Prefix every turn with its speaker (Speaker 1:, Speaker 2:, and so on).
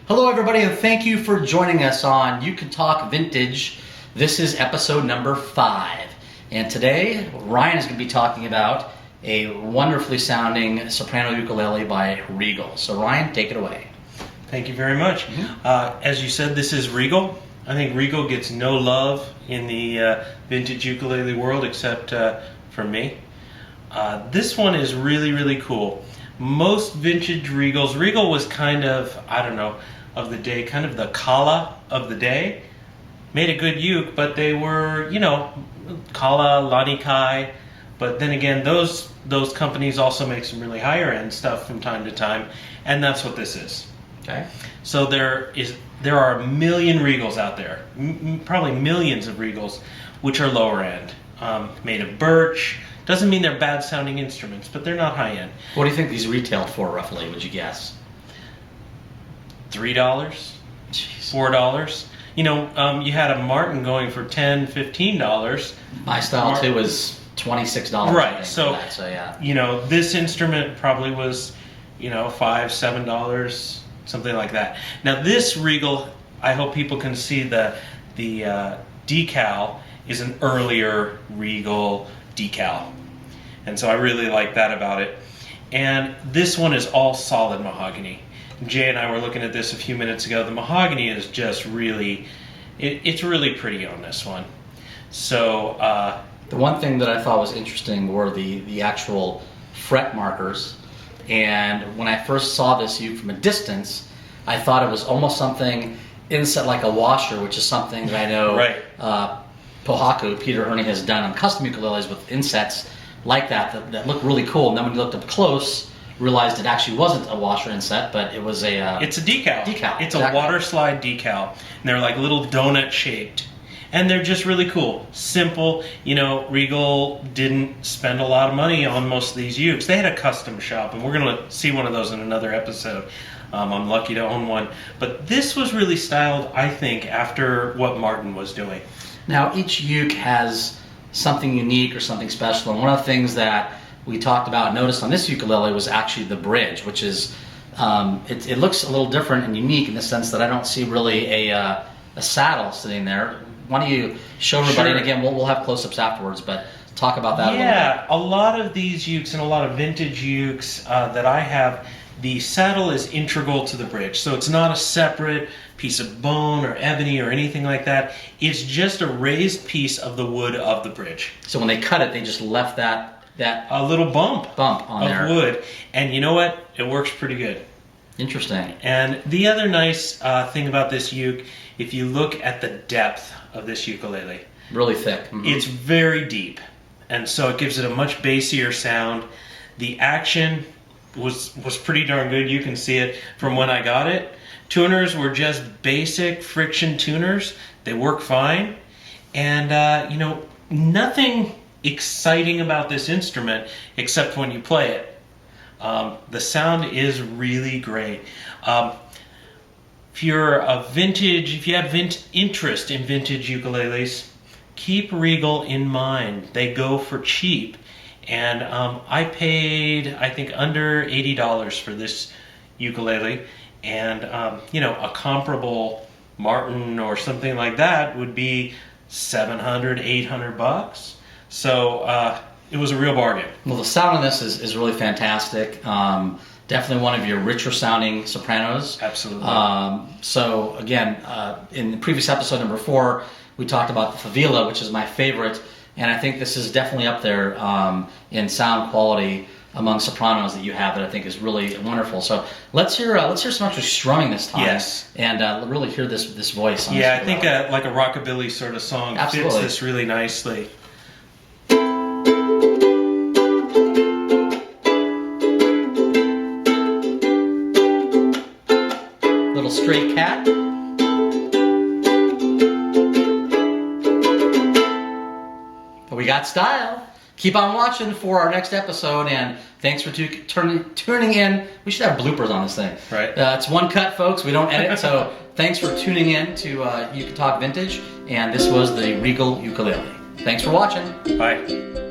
Speaker 1: Hello everybody, and thank you for joining us on Uke'n Talk Vintage. This is episode number 5. And today, Ryan is going to be talking about a wonderfully sounding soprano ukulele by Regal. So Ryan, take it away.
Speaker 2: Thank you very much. As you said, this is Regal. I think Regal gets no love in the vintage ukulele world except from me. This one is really, really cool. Most vintage Regals, Regal was kind of, I don't know, of the day, kind of the Kala of the day. Made a good uke, but they were, you know, Kala, Lanikai. But then again, those companies also make some really higher end stuff from time to time, and that's what this is.
Speaker 1: Okay.
Speaker 2: So there are a million Regals out there, probably millions of Regals, which are lower end, made of birch. Doesn't mean they're bad sounding instruments, but they're not high end.
Speaker 1: What do you think these retail for roughly, would you guess?
Speaker 2: $3,
Speaker 1: Jeez.
Speaker 2: $4. You know, you had a Martin going for $10, $15.
Speaker 1: My style too was $26.
Speaker 2: Right,
Speaker 1: I think,
Speaker 2: so,
Speaker 1: for that, so yeah.
Speaker 2: You know, this instrument probably was, you know, $5, $7, something like that. Now this Regal, I hope people can see the decal is an earlier Regal decal. And so I really like that about it. And this one is all solid mahogany. Jay and I were looking at this a few minutes ago. The mahogany is just really, it's really pretty on this one. So
Speaker 1: the one thing that I thought was interesting were the actual fret markers. And when I first saw this uke from a distance, I thought it was almost something inset like a washer, which is something that I know
Speaker 2: right.
Speaker 1: Pohaku, Peter Ernie, has done on custom ukuleles with insets like that look really cool. And then when you looked up close, realized it actually wasn't a washer inset, but it was a...
Speaker 2: it's a decal.
Speaker 1: Decal.
Speaker 2: It's
Speaker 1: exactly.
Speaker 2: a water slide decal. And they're like little donut shaped. And they're just really cool. Simple. You know, Regal didn't spend a lot of money on most of these ukes. They had a custom shop, and we're going to see one of those in another episode. I'm lucky to own one. But this was really styled, I think, after what Martin was doing.
Speaker 1: Now, each uke has something unique or something special. And one of the things that we talked about and noticed on this ukulele was actually the bridge, which is, it looks a little different and unique in the sense that I don't see really a saddle sitting there. Why don't you show everybody,
Speaker 2: Sure.
Speaker 1: and again, we'll have close-ups afterwards, but talk about that a little bit.
Speaker 2: Yeah, a lot of these ukes and a lot of vintage ukes that I have, the saddle is integral to the bridge. So it's not a separate piece of bone or ebony or anything like that. It's just a raised piece of the wood of the bridge.
Speaker 1: So when they cut it, they just left that
Speaker 2: a little bump
Speaker 1: on
Speaker 2: of
Speaker 1: there.
Speaker 2: wood. And you know what? It works pretty good.
Speaker 1: Interesting.
Speaker 2: And the other nice thing about this uke, if you look at the depth of this ukulele,
Speaker 1: Really thick. Mm-hmm.
Speaker 2: it's very deep. And so it gives it a much bassier sound. The action was pretty darn good. You can see it from when I got it. Tuners were just basic friction tuners. They work fine. And, you know, nothing exciting about this instrument except when you play it. The sound is really great. If you're if you have interest in vintage ukuleles, keep Regal in mind. They go for cheap. And I paid, I think, under $80 for this ukulele. And, you know, a comparable Martin or something like that would be $700, $800. So it was a real bargain.
Speaker 1: Well, the sound on this is really fantastic. Definitely one of your richer sounding sopranos.
Speaker 2: Absolutely.
Speaker 1: So again, in the previous episode number 4, we talked about the Favila, which is my favorite, and I think this is definitely up there in sound quality among sopranos that you have that I think is really wonderful. So let's hear some actually strumming this time.
Speaker 2: Yes.
Speaker 1: And really hear this voice. On
Speaker 2: Yeah,
Speaker 1: this
Speaker 2: I think like a rockabilly sort of song
Speaker 1: Absolutely.
Speaker 2: fits this really nicely.
Speaker 1: Little stray cat. But we got style. Keep on watching for our next episode, and thanks for tuning in. We should have bloopers on this thing.
Speaker 2: Right.
Speaker 1: It's one cut, folks. We don't edit, so thanks for tuning in to Uke'n Talk Vintage, and this was the Regal ukulele. Thanks for watching.
Speaker 2: Bye.